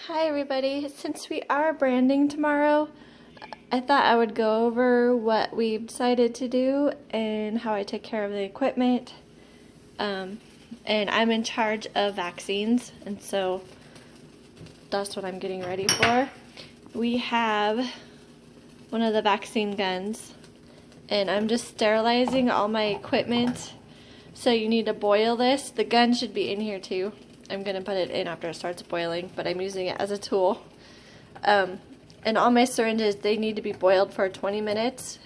Hi everybody, since we are branding tomorrow, I thought I would go over what we've decided to do and how I take care of the equipment. And I'm in charge of vaccines, and so that's what I'm getting ready for. We have one of the vaccine guns, and I'm just sterilizing all my equipment. So you need to boil this. The gun should be in here too. I'm going to put it in after it starts boiling, but I'm using it as a tool. And all my syringes, they need to be boiled for 20 minutes.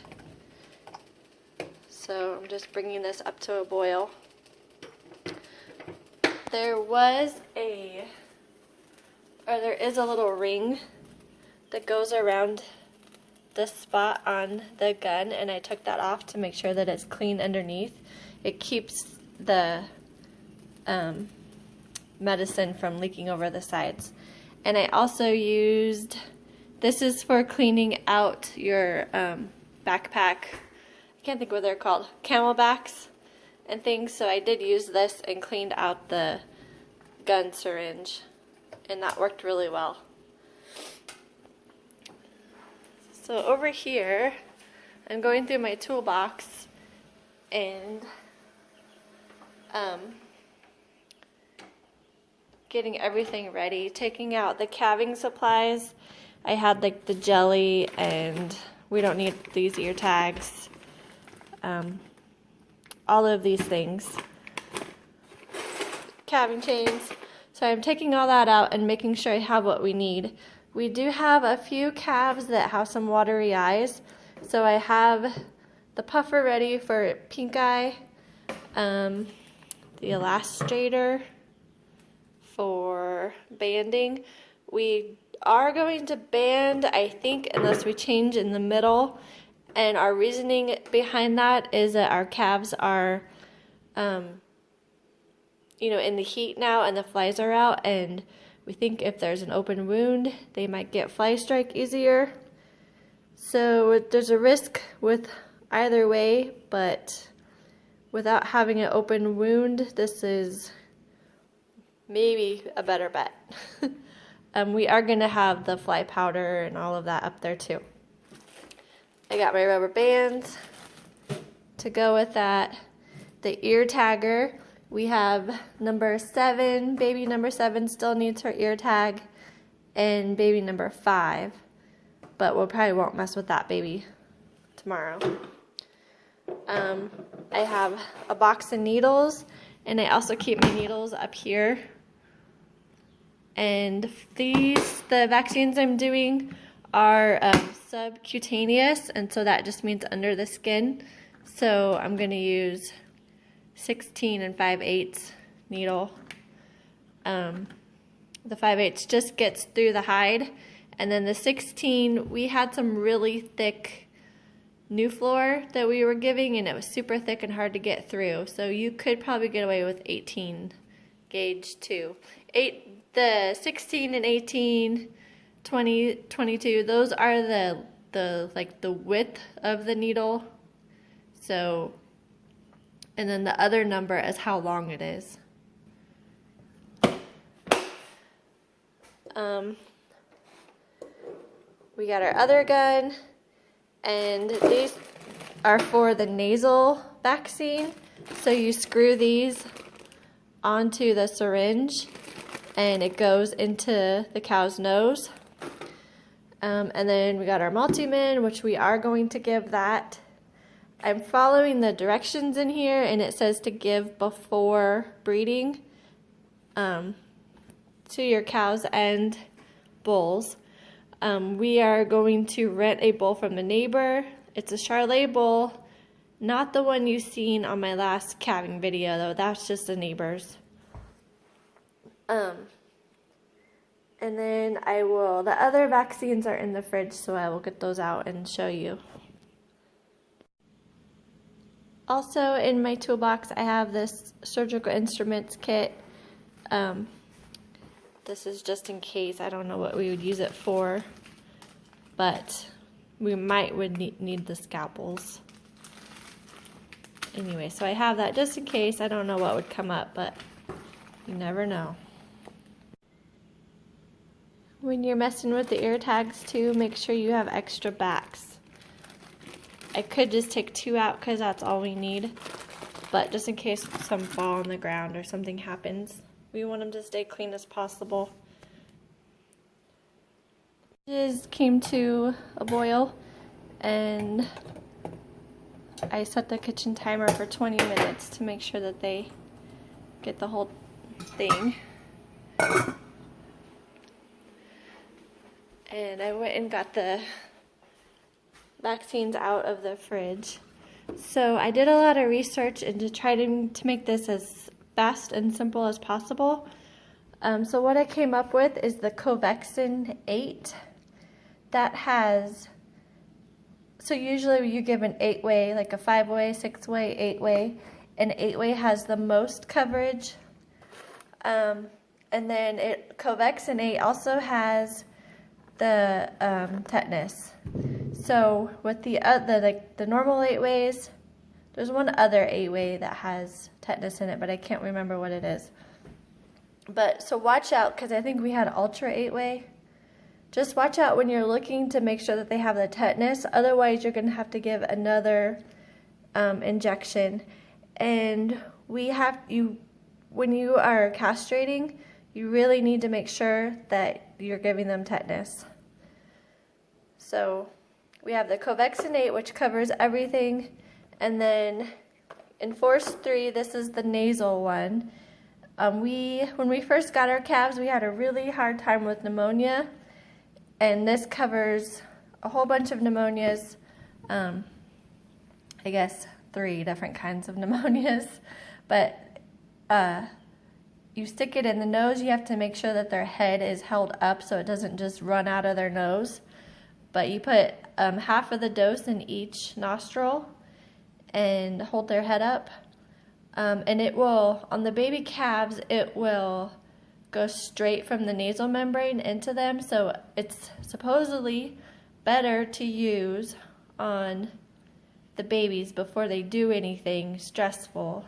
So I'm just bringing this up to a boil. There is a little ring that goes around this spot on the gun, and I took that off to make sure that it's clean underneath. It keeps the medicine from leaking over the sides. And I also used, this is for cleaning out your backpack, I can't think what they're called, camelbacks and things. So I did use this and cleaned out the gun syringe, and that worked really well. So over here, I'm going through my toolbox and getting everything ready, taking out the calving supplies. I had like the jelly, and we don't need these ear tags. All of these things. Calving chains. So I'm taking all that out and making sure I have what we need. We do have a few calves that have some watery eyes. So I have the puffer ready for pink eye, the elastrator for banding. We are going to band, I think, unless we change in the middle. And our reasoning behind that is that our calves are, in the heat now, and the flies are out, and we think if there's an open wound, they might get fly strike easier. So there's a risk with either way, but without having an open wound, this is maybe a better bet. We are going to have the fly powder and all of that up there too. I got my rubber bands to go with that. The ear tagger, we have number 7, baby number 7 still needs her ear tag, and baby number 5. But we probably won't mess with that baby tomorrow. I have a box of needles, and I also keep my needles up here. And the vaccines I'm doing are subcutaneous, and so that just means under the skin. So I'm going to use 16 and 5/8 needle. The 5/8 just gets through the hide, and then the 16, we had some really thick new floor that we were giving, and it was super thick and hard to get through. So you could probably get away with 18 gauge too. The 16 and 18, 20, 22, those are the width of the needle. So, and then the other number is how long it is. We got our other gun, and these are for the nasal vaccine. So you screw these onto the syringe, and it goes into the cow's nose. And then we got our multi-min, which we are going to give that. I'm following the directions in here, and it says to give before breeding to your cows and bulls. We are going to rent a bull from the neighbor. It's a Charolais bull, not the one you've seen on my last calving video though. That's just the neighbor's. And then the other vaccines are in the fridge, so I will get those out and show you. Also in my toolbox, I have this surgical instruments kit. This is just in case. I don't know what we would use it for, but we would need the scalpels. Anyway, so I have that just in case. I don't know what would come up, but you never know. When you're messing with the ear tags too, make sure you have extra backs. I could just take 2 out because that's all we need, but just in case some fall on the ground or something happens, we want them to stay clean as possible. It came to a boil, and I set the kitchen timer for 20 minutes to make sure that they get the whole thing. And I went and got the vaccines out of the fridge. So I did a lot of research and to try to make this as fast and simple as possible. So what I came up with is the Covaxin 8. That has, so usually you give an 8-way, like a 5-way, 6-way, 8-way, and 8-way has the most coverage. And then Covaxin 8 also has the tetanus. So with the normal 8-ways, there's one other 8-way that has tetanus in it, but I can't remember what it is. But so watch out, because I think we had Ultra 8-way. Just watch out when you're looking to make sure that they have the tetanus. Otherwise, you're going to have to give another injection. And when you are castrating, you really need to make sure that you're giving them tetanus. So we have the Covaxin 8, which covers everything. And then in Force 3, this is the nasal one. When we first got our calves, we had a really hard time with pneumonia. And this covers a whole bunch of pneumonias, I guess 3 different kinds of pneumonias. But you stick it in the nose, you have to make sure that their head is held up so it doesn't just run out of their nose. But you put half of the dose in each nostril and hold their head up. And it will, on the baby calves, it will go straight from the nasal membrane into them, so it's supposedly better to use on the babies before they do anything stressful,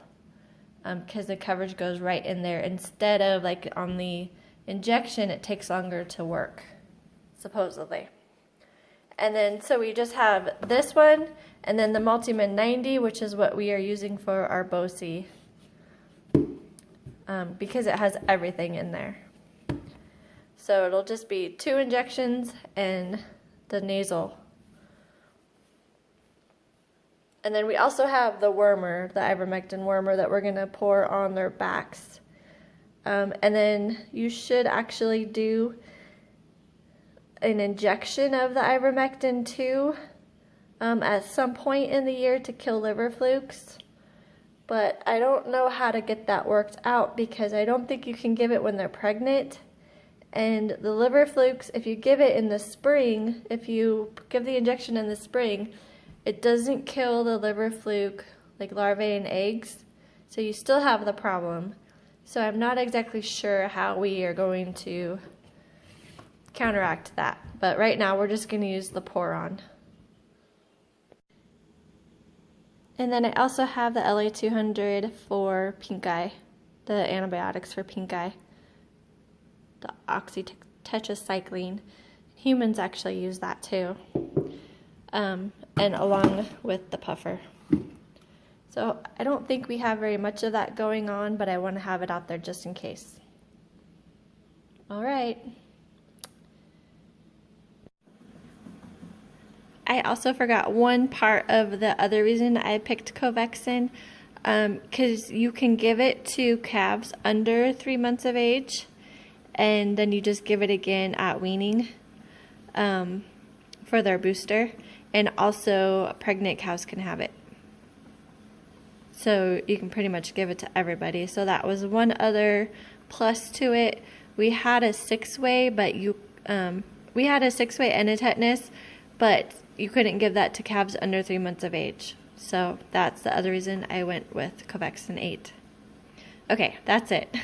because the coverage goes right in there instead of like on the injection. It takes longer to work, supposedly. And then so we just have this one and then the Multimin 90, which is what we are using for our BOCI. Because it has everything in there. So it'll just be 2 injections and the nasal. And then we also have the wormer, the ivermectin wormer that we're going to pour on their backs. And then you should actually do an injection of the ivermectin too at some point in the year to kill liver flukes. But I don't know how to get that worked out because I don't think you can give it when they're pregnant. And the liver flukes, if you give it in the spring, if you give the injection in the spring, it doesn't kill the liver fluke like larvae and eggs. So you still have the problem. So I'm not exactly sure how we are going to counteract that. But right now we're just going to use the pour-on. And then I also have the LA200 for pink eye, the antibiotics for pink eye, the oxytetracycline. Humans actually use that too, and along with the puffer. So I don't think we have very much of that going on, but I want to have it out there just in case. All right. I also forgot one part of the other reason I picked Covaxin, because you can give it to calves under 3 months of age, and then you just give it again at weaning for their booster, and also pregnant cows can have it. So you can pretty much give it to everybody. So that was one other plus to it. We had a 6-way, but we had a 6-way and a tetanus, but you couldn't give that to calves under 3 months of age. So that's the other reason I went with Covaxin 8. Okay, that's it.